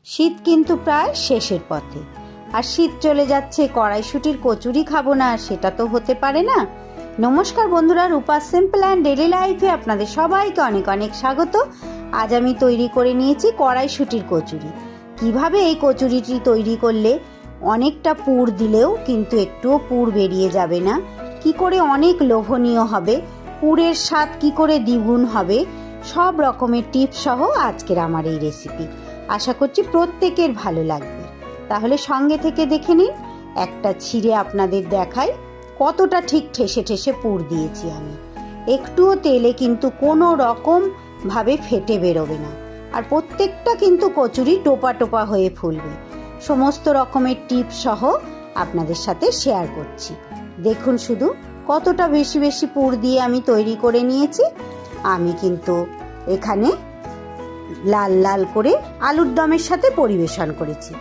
শীত কিন্তু প্রায় শেষের পথে, আর শীত চলে যাচ্ছে, কড়াইশুঁটির কচুরি খাবো না, সেটা তো হতে পারে না। নমস্কার বন্ধুরা, রূপা সিম্পল অ্যান্ড ডেলি লাইফে আপনাদের সবাইকে অনেক অনেক স্বাগত। আজ আমি তৈরি করে নিয়েছি কড়াইশুঁটির কচুরি। কিভাবে এই কচুরিটি তৈরি করলে অনেকটা পুর দিলেও কিন্তু একটুও পুর বেরিয়ে যাবে না, কি করে অনেক লোভনীয় হবে, পুরের স্বাদ কি করে দ্বিগুণ হবে, সব রকমের টিপস সহ আজকের আমার এই রেসিপি। আশা করছি প্রত্যেকের ভালো লাগবে। তাহলে সঙ্গে থেকে দেখে নিন। একটা ছিঁড়ে আপনাদের দেখাই কতটা ঠিক ঠেসে ঠেসে পুর দিয়েছি আমি। একটুও তেলে কিন্তু কোনো রকম ভাবে ফেটে বেরোবে না, আর প্রত্যেকটা কিন্তু কচুরি টোপা টোপা হয়ে ফুলবে। সমস্ত রকমের টিপস সহ আপনাদের সাথে শেয়ার করছি। দেখুন শুধু কতটা বেশি বেশি পুর দিয়ে আমি তৈরি করে নিয়েছি। আমি কিন্তু এখানে লাল লাল করে আলুর দমের সাথে পরিবেশন করেছি।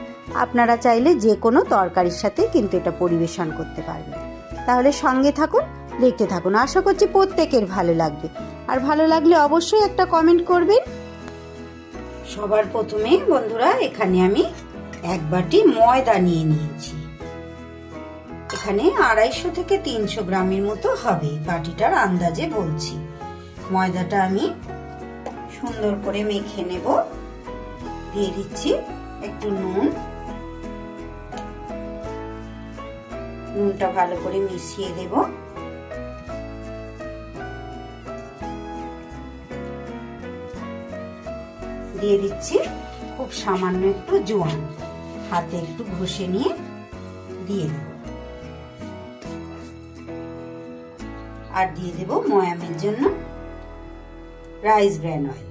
আপনারা চাইলে যে কোনো তরকারির সাথে কিন্তু এটা পরিবেশন করতে পারবেন। তাহলে সঙ্গে থাকুন, দেখতে থাকুন। আশা করছি প্রত্যেকের ভালো লাগবে, আর ভালো লাগলে অবশ্যই একটা কমেন্ট করবেন। সবার প্রথমে বন্ধুরা এখানে আমি এক বাটি ময়দা নিয়ে নিয়েছি। এখানে 250 থেকে 300 গ্রামের মতো হবে, বাটিটার আন্দাজে বলছি। ময়দাটা আমি সুন্দর করে মেখে নেব। দিয়ে দিচ্ছি একটু নুন। নুনটা ভালো করে মিশিয়ে দেব। দিয়ে দিচ্ছি খুব সামান্য একটু জোয়ান, হাতে একটু ঘষে নিয়ে দিয়ে দেব। আর দিয়ে দেব ময়ামের জন্য রাইস ব্র্যান অয়েল।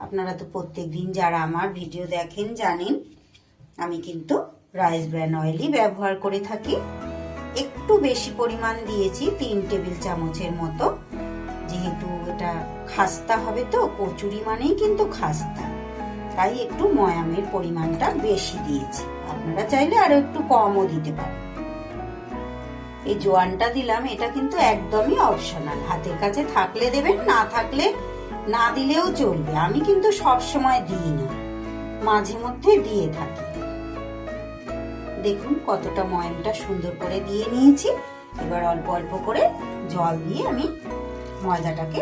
আপনারা তো প্রত্যেকদিন যারা আমার ভিডিও দেখেন জানেন আমি কিন্তু রাইস ব্র্যান অয়েলই ব্যবহার করে থাকি। একটু বেশি পরিমাণ দিয়েছি, 3 টেবিল চামচের মতো, যেহেতু এটা খাস্তা হবে, তো কচুরি মানেই কিন্তু খাস্তা, তাই একটু ময়ামের পরিমাণটা বেশি দিয়েছি। আপনারা চাইলে আরো একটু কমও দিতে পারেন। এই জোয়ানটা দিলাম, এটা কিন্তু একদমই অপশনাল, হাতের কাছে থাকলে দেবেন, না থাকলে না দিলেও চলবে। আমি কিন্তু সব সময় দিই না, মাঝে মধ্যে দিয়ে থাকি। দেখুন কতটা ময়ামটা সুন্দর করে দিয়ে নিয়েছি। এবার অল্প অল্প করে জল দিয়ে আমি ময়দাটাকে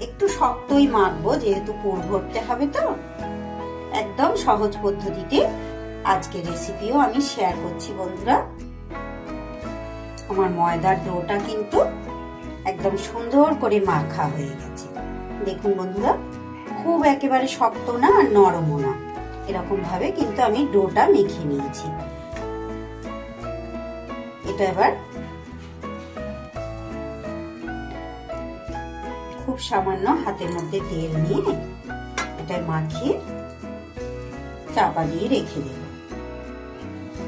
একটু শক্তই মাখবো, যেহেতু পুর ভরতে হবে। তো একদম সহজ পদ্ধতিতে আজকে রেসিপিও আমি শেয়ার করছি বন্ধুরা। আমার ময়দার ডোটা কিন্তু একদম সুন্দর করে মাখা হয়ে গেছে। দেখুন বন্ধুরা, খুব একেবারে শক্ত না আর নরমও না, এরকম ভাবে কিন্তু আমি ডোটা মেখে নিয়েছি। এটা এবার খুব সামান্য হাতের মধ্যে তেল নিয়ে এটা মাখিয়ে চাপা দিয়ে রেখে দেব।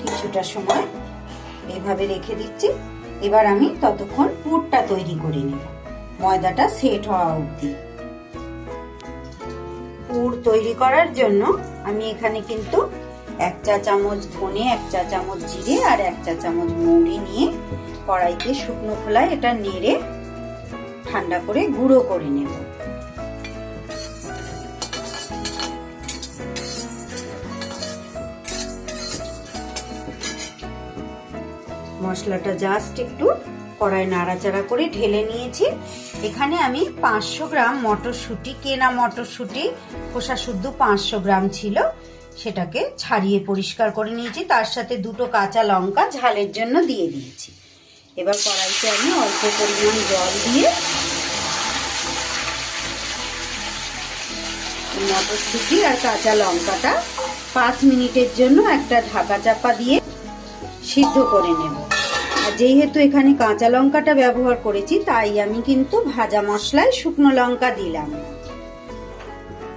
কিছুটা সময় এইভাবে রেখে দিচ্ছি। এবার আমি ততক্ষণ পুরটা তৈরি করে নেব, ময়দাটা সেট হওয়া অবধি। পুর তৈরি করার জন্য আমি এখানে কিন্তু 1 চা চামচ ধনে, 1 চা চামচ জিরে আর 1 চা চামচ মৌরি নিয়ে কড়াইতে শুকনো খোলায় এটা নেড়ে ঠান্ডা করে গুঁড়ো করে নেব। মশলাটা জাস্ট একটু কড়াই নাড়াচাড়া করে ঢেলে নিয়েছি। এখানে আমি 500 গ্রাম মটরশুঁটি, কেনা মটরশুঁটি, খোসা শুদ্ধ 500 গ্রাম ছিল, সেটাকে ছাড়িয়ে পরিষ্কার করে নিয়েছি। তার সাথে 2টো কাঁচা লঙ্কা ঝালের জন্য দিয়ে দিয়েছি। এবার কড়াইতে আমি অল্প পরিমাণ জল দিয়ে মটরশুঁটি আর কাঁচা লঙ্কাটা 5 মিনিটের জন্য একটা ঢাকা চাপা দিয়ে সিদ্ধ করে নেব। আর যেহেতু এখানে কাঁচা লঙ্কাটা ব্যবহার করেছি, তাই আমি কিন্তু ভাজা মশলায় শুকনো লঙ্কা দিলাম।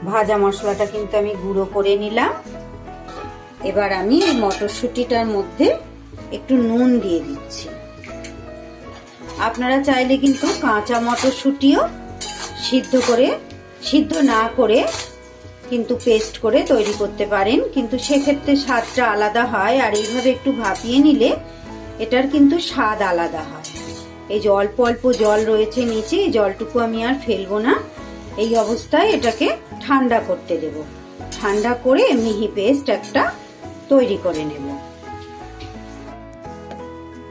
ভাজা মশলাটা কিন্তু আমি গুঁড়ো করে নিলাম। এবার আমি এই মটরশুঁটিটার মধ্যে একটু নুন দিয়ে দিচ্ছি। আপনারা চাইলে কিন্তু কাঁচা মটরশুঁটিও সিদ্ধ না করে কিন্তু পেস্ট করে তৈরি করতে পারেন, কিন্তু সেক্ষেত্রে স্বাদটা আলাদা হয়। আর এইভাবে একটু ভাপিয়ে নিলে এটার কিন্তু স্বাদ আলাদা হয়। এই যে অল্প অল্প জল রয়েছে নিচে, এই জলটুকু আমি আর ফেলবো না। এই অবস্থায় এটাকে ঠান্ডা করতে দেব। ঠান্ডা করে মিহি পেস্ট একটা তৈরি করে নেব।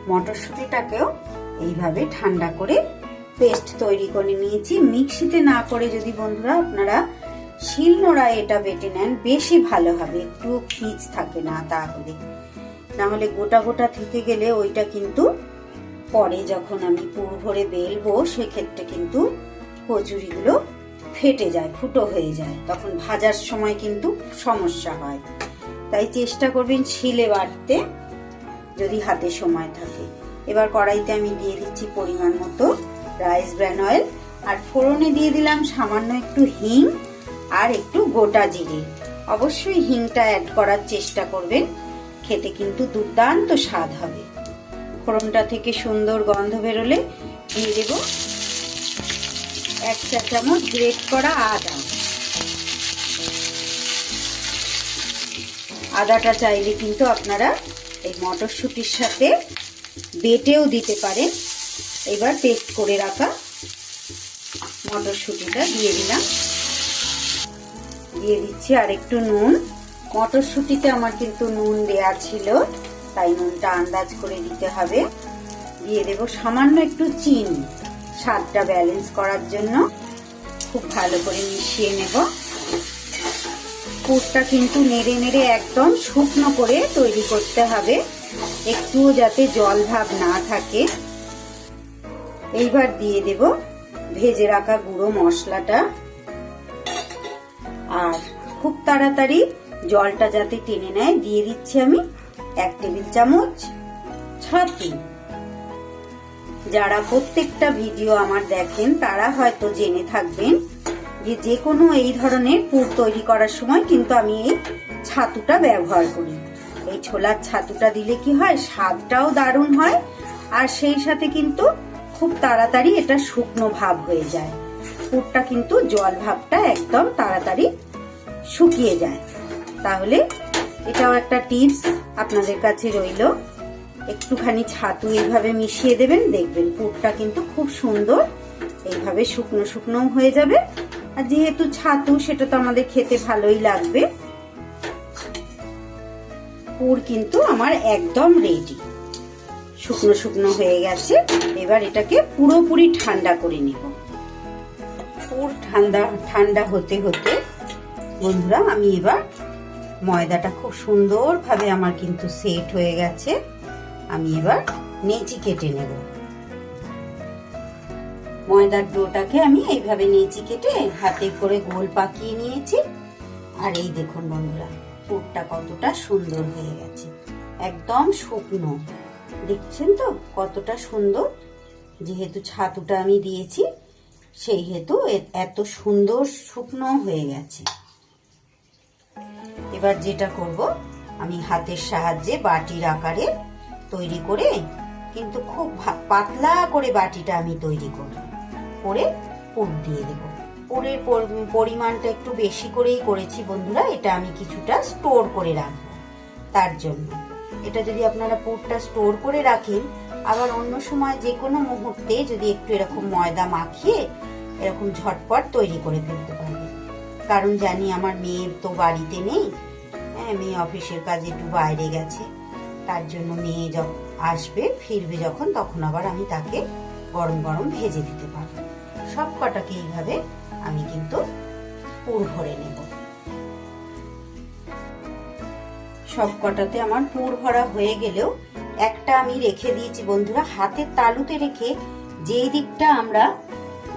মটরশুঁটিটাকেও এইভাবে ঠান্ডা করে পেস্ট তৈরি করে নিয়েছি। মিক্সিতে না করে যদি বন্ধুরা আপনারা শিলনোড়ায় এটা বেটে নেন বেশি ভালো হবে, একটু খিচ থাকে না, তাহলে না হলে গোটা গোটা থেকে গেলে ওইটা কিন্তু পরে যখন আমি পুর ভরে বেলবো সেক্ষেত্রে কিন্তু কচুরিগুলো ফেটে যায়, ফুটো হয়ে যায়, তখন ভাজার সময় কিন্তু সমস্যা হয়। তাই চেষ্টা করবেন শিলে বাটতে যদি হাতে সময় থাকে। এবার কড়াইতে আমি দিয়ে দিচ্ছি পরিমাণ মতো রাইস ব্র্যান অয়েল, আর ফোড়নে দিয়ে দিলাম সামান্য একটু হিং আর একটু গোটা জিরে। অবশ্যই হিংটা অ্যাড করার চেষ্টা করবেন, খেতে কিন্তু দুর্দান্ত স্বাদ হবে। ফোড়নটা থেকে সুন্দর গন্ধ বেরোলে দিয়ে দেব 1 চা চামচ গ্রেট করা আদা। আদাটা চাইলে কিন্তু আপনারা এই মটরশুঁটির সাথে বেটেও দিতে পারেন। এবার পেস্ট করে রাখা মটরশুঁটিটা দিয়ে দিলাম, দিয়ে দিচ্ছি আর একটু নুন। মটরশুঁটিতে আমার কিন্তু নুন দেয়া ছিল, তাই নুনটা আন্দাজ করে দিতে হবে। দিয়ে দেব সামান্য একটু চিনি স্বাদটা ব্যালেন্স করার জন্য। খুব ভালো করে মিশিয়ে নেব। পুরটা কিন্তু নেড়ে নেড়ে একদম শুকনো করে তৈরি করতে হবে, একটুও যাতে জল ভাব না থাকে। এইবার দিয়ে দেব ভেজে রাখা গুঁড়ো মশলাটা, আর খুব তাড়াতাড়ি জলটা যাতে টেনে নেয় দিয়ে দিচ্ছি আমি 1 টেবিল চামচ ছাতু। যারা প্রত্যেকটা ভিডিও আমার দেখেন তারা হয়তো জেনে থাকবেন যে কোনো এই ধরনের পুর তৈরি করার সময় কিন্তু আমি এই ছাতুটা ব্যবহার করি। এই ছোলার ছাতুটা দিলে কি হয়, স্বাদটাও দারুণ হয়, আর সেই সাথে কিন্তু খুব তাড়াতাড়ি এটা শুকনো ভাব হয়ে যায়। পুরটা কিন্তু জল ভাবটা একদম তাড়াতাড়ি শুকিয়ে যায়। তাহলে এটাও একটা টিপস আপনাদের কাছে রইল। একটুখানি ছাতু এইভাবে মিশিয়ে দেবেন, দেখবেন পুরটা কিন্তু খুব সুন্দর এইভাবে শুকনো শুকনো হয়ে যাবে। আর যেহেতু ছাতু সেটা তো আমাদের খেতে ভালোই লাগবে। পুর কিন্তু আমার একদম রেডি, শুকনো শুকনো হয়ে গেছে। এবার এটাকে পুরোপুরি ঠান্ডা করে নেব। পুর ঠান্ডা হতে হতে বন্ধুরা আমি এবার ময়দাটা খুব সুন্দরভাবে আমার কিন্তু সেট হয়ে গেছে। আমি এবার নেচি কেটে নেব। ময়দার ডোটাকে আমি এইভাবে নেচি কেটে হাতে করে গোল পাকিয়ে নিয়েছি। আর এই দেখুন বন্ধুরা পুরটা কতটা সুন্দর হয়ে গেছে, একদম শুকনো। দেখছেন তো কতটা সুন্দর, যেহেতু ছাতুটা আমি দিয়েছি সেই হেতু এত সুন্দর শুকনো হয়ে গেছে। এবার যেটা করব, আমি হাতের সাহায্যে বাটির আকারে তৈরি করে, কিন্তু খুব পাতলা করে বাটিটা আমি তৈরি করব, করে পুর দিয়ে দেব। পুরের পরিমাণটা একটু বেশি করেই করেছি বন্ধুরা, এটা আমি কিছুটা স্টোর করে রাখবো। তার জন্য এটা যদি আপনারা পুরটা স্টোর করে রাখেন, আবার অন্য সময় যে কোনো মুহূর্তে যদি একটু এরকম ময়দা মাখিয়ে এরকম ঝটপট তৈরি করে ফেলতে পারবেন। কারণ জানি আমার মেয়ে তো বাড়িতে নেই, মেয়ে অফিসের কাজে একটু বাইরে গেছে, তার জন্য মেয়ে যখন আসবে ফিরবে যখন, তখন আবার আমি তাকে গরম গরম ভেজে দিতে পারবো। সব কটাকে এইভাবে আমি কিন্তু পুর ভরে নেব। সব কটাতে আমার পুর ভরা হয়ে গেলেও একটা আমি রেখে দিয়েছি বন্ধুরা, হাতের তালুতে রেখে যেই দিকটা আমরা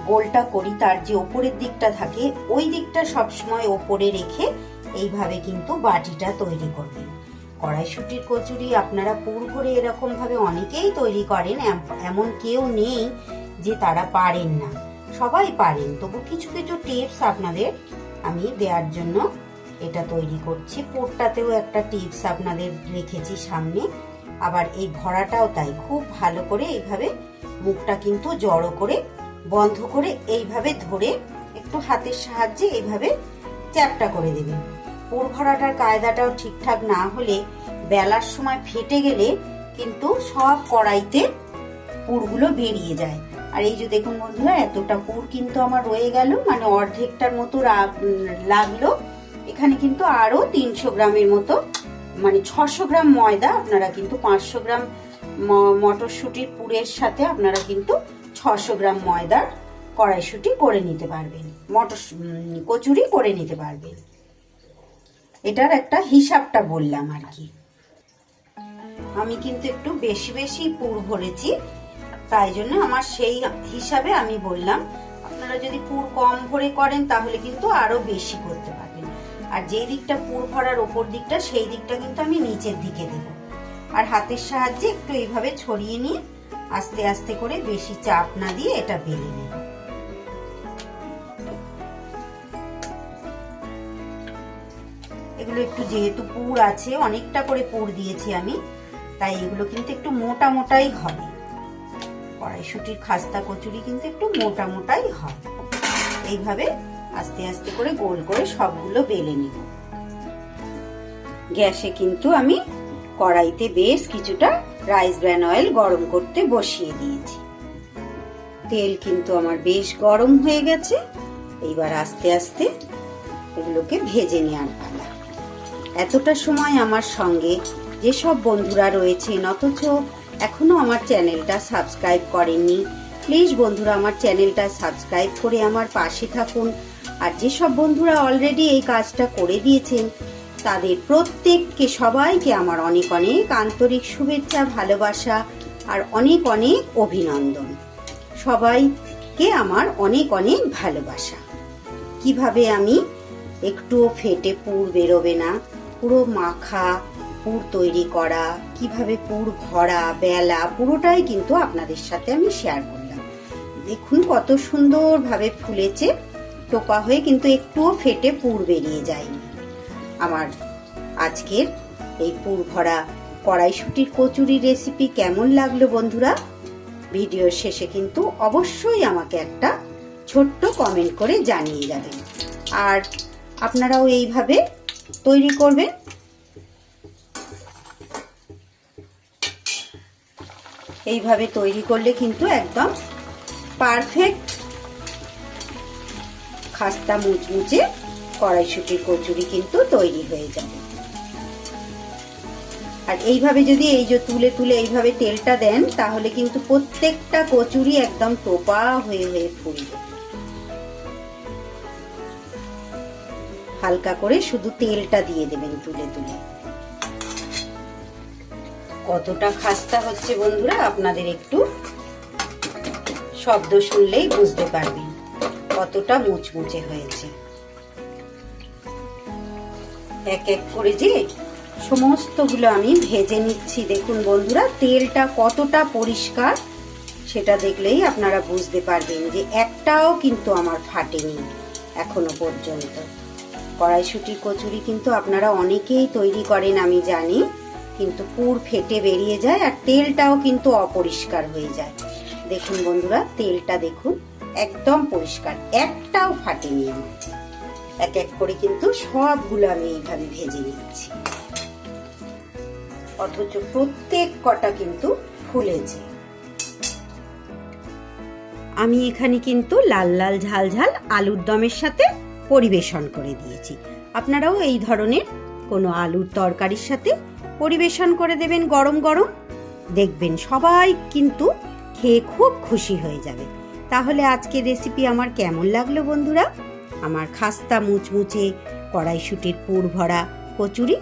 গোলটা করি তার যে ওপরের দিকটা থাকে ওই দিকটা সবসময় ওপরে রেখে এইভাবে কিন্তু বাটিটা তৈরি করবেন। কড়াইশুঁটির কচুরি আপনারা পুর ভরে এরকম ভাবে অনেকেই তৈরি করেন, এমন কেউ নেই যে তারা পারেন না, সবাই পারেন। তবু কিছু কিছু টিপস আপনাদের আমি দেওয়ার জন্য এটা তৈরি করছি। পুরটাতেও একটা টিপস আপনাদের রেখেছি সামনে, আবার এই ভরাটাও তাই। খুব ভালো করে এইভাবে মুখটা কিন্তু জড়ো করে বন্ধ করে এইভাবে ধরে একটু হাতের সাহায্যে এইভাবে চ্যাপটা করে দেবেন। পুর ভরাটার কায়দাটাও ঠিকঠাক না হলে বেলার সময় ফেটে গেলে কিন্তু সব কড়াইতে পুরগুলো বেরিয়ে যায়। আর এই যে দেখুন বন্ধুরা, এতটা পুর কিন্তু আমার রয়ে গেল, মানে অর্ধেকটার মতো লাগলো। এখানে কিন্তু আরো 300 গ্রামের মতো মানে 600 গ্রাম ময়দা, আপনারা কিন্তু 500 গ্রাম মটরশুঁটির পুরের সাথে আপনারা কিন্তু 600 গ্রাম ময়দার কড়াইশুঁটি করে নিতে পারবেন, কচুরি করে নিতে পারবেন। এটার একটা হিসাবটা বললাম আর কি। আমি কিন্তু একটু বেশি বেশি পুর ভরেছি, তাই জন্য আমার সেই হিসাবে আমি বললাম। আপনারা যদি পুর কম ভরে করেন তাহলে কিন্তু আরো বেশি করতে পারবেন। আর যেই দিকটা পুর ভরার ওপর দিকটা, সেই দিকটা কিন্তু আমি নিচের দিকে দেব। আর হাতের সাহায্যে একটু এইভাবে ছড়িয়ে নিয়ে আস্তে আস্তে করে, বেশি চাপ না দিয়ে এটা বেলে নেব। এগুলো একটু যেহেতু পুর আছে, অনেকটা করে পুর দিয়েছি আমি, তাই এগুলো কিন্তু একটু মোটা মোটাই হবে। কড়াইশুঁটির খাস্তা কচুরি কিন্তু একটু মোটা মোটাই হয়। এইভাবে আস্তে আস্তে করে গোল করে সবগুলো বেলে নিব। গ্যাসে কিন্তু আমি কড়াইতে বেশ কিছুটা রাইস ব্র্যান অয়েল গরম করতে বসিয়ে দিয়েছি। তেল কিন্তু আমার বেশ গরম হয়ে গেছে। এইবার আস্তে আস্তে এগুলোকে ভেজে নেওয়ার পালা। এতটা সময় আমার সঙ্গে যেসব বন্ধুরা রয়েছেন অথচ এখনো আমার চ্যানেলটা সাবস্ক্রাইব করেননি, প্লিজ বন্ধুরা আমার চ্যানেলটা সাবস্ক্রাইব করে আমার পাশে থাকুন। আর যেসব বন্ধুরা অলরেডি এই কাজটা করে দিয়েছেন তাদের প্রত্যেককে, সবাইকে আমার অনেক অনেক আন্তরিক শুভেচ্ছা, ভালোবাসা আর অনেক অনেক অভিনন্দন। সবাইকে আমার অনেক অনেক ভালোবাসা। কিভাবে আমি একটুও ফেটে পুর বেরোবে না, পুরো মাখা পুর তৈরি করা, কিভাবে পুর ভরা বেলা, পুরোটাই কিন্তু আপনাদের সাথে আমি শেয়ার করলাম। দেখুন কত সুন্দরভাবে ফুলেছে, টোপা হয়ে কিন্তু একটুও ফেটে পুর বেরিয়ে যায়নি। আমার আজকের এই পুর ভরা কড়াইশুঁটির কচুরি রেসিপি কেমন লাগলো বন্ধুরা? ভিডিওর শেষে কিন্তু অবশ্যই আমাকে একটা ছোট্ট কমেন্ট করে জানিয়ে যাবেন। আর আপনারাও এইভাবে তৈরি করবেন। এইভাবে তৈরি করলে কিন্তু একদম পারফেক্ট খাস্তা মুচমুচে কড়াইশুঁটির কচুরি কিন্তু তৈরি হয়ে যাবে। আর এইভাবে যদি এই যে তুলে তুলে এইভাবে তেলটা দেন তাহলে কিন্তু প্রত্যেকটা কচুরি একদম টোপা হয়ে হয়ে ফুলবে। হালকা করে শুধু তেলটা দিয়ে দেবেন তুলে তুলে। কতটা খাস্তা হচ্ছে বন্ধুরা আপনাদের একটু শব্দ শুনলেই বুঝতে পারবেন কতটা মুচমুচে হয়েছে। এক এক করে যে সমস্তগুলো আমি ভেজে নিচ্ছি। দেখুন বন্ধুরা তেলটা কতটা পরিষ্কার, সেটা দেখলেই আপনারা বুঝতে পারবেন যে একটাও কিন্তু আমার ফাটেনি এখনো পর্যন্ত। কড়াইশুঁটির কচুরি কিন্তু আপনারা অনেকেই তৈরি করেন আমি জানি, কিন্তু পুর ফেটে বেরিয়ে যায় আর তেলটাও কিন্তু অপরিষ্কার হয়ে যায়। দেখুন বন্ধুরা তেলটা দেখুন একদম পরিষ্কার, একটাও ফাটেনি আমার। এক এক করে কিন্তু সবগুলো আমি এইভাবে ভেজে নিচ্ছি, অথচ প্রত্যেক কটা কিন্তু ফুলেছে। আমি এখানে কিন্তু লাল লাল ঝাল ঝাল আলুর দমের সাথে পরিবেশন করে দিয়েছি। আপনারাও এই ধরনের কোনো আলুর তরকারির সাথে পরিবেশন করে দেবেন গরম গরম, দেখবেন সবাই কিন্তু খেয়ে খুব খুশি হয়ে যাবে। তাহলে আজকের রেসিপি আমার কেমন লাগলো বন্ধুরা? আমার খাস্তা মুচমুচে কড়াইশুঁটির পুর ভরা কচুরি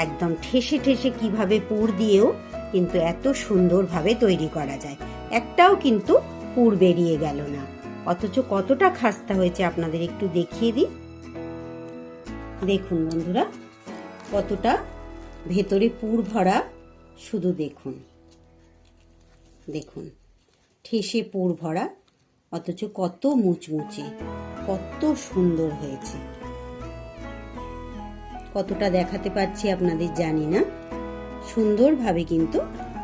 একদম ঠেসে ঠেসে কিভাবে পুর দিয়েও কিন্তু এত সুন্দরভাবে তৈরি করা যায়, একটাও কিন্তু পুর বেরিয়ে গেল না, অথচ কতটা খাস্তা হয়েছে আপনাদের একটু দেখিয়ে দিই। দেখুন বন্ধুরা কতটা ভেতরে পুর ভরা, শুধু দেখুন দেখুন ঠেসে পুর ভরা, অথচ কত মুচমুচে, কত সুন্দর হয়েছে। কতটা দেখাতে পারছি আপনাদের জানি না, সুন্দরভাবে কিন্তু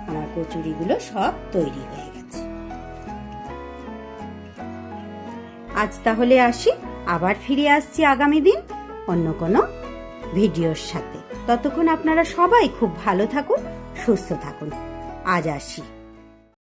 আমার কচুরিগুলো সব তৈরি হয়ে গেছে। আজ তাহলে আসি, আবার ফিরে আসছি আগামী দিন অন্য কোনো ভিডিওর সাথে। ততক্ষণ আপনারা সবাই খুব ভালো থাকুন, সুস্থ থাকুন। আজ আসি।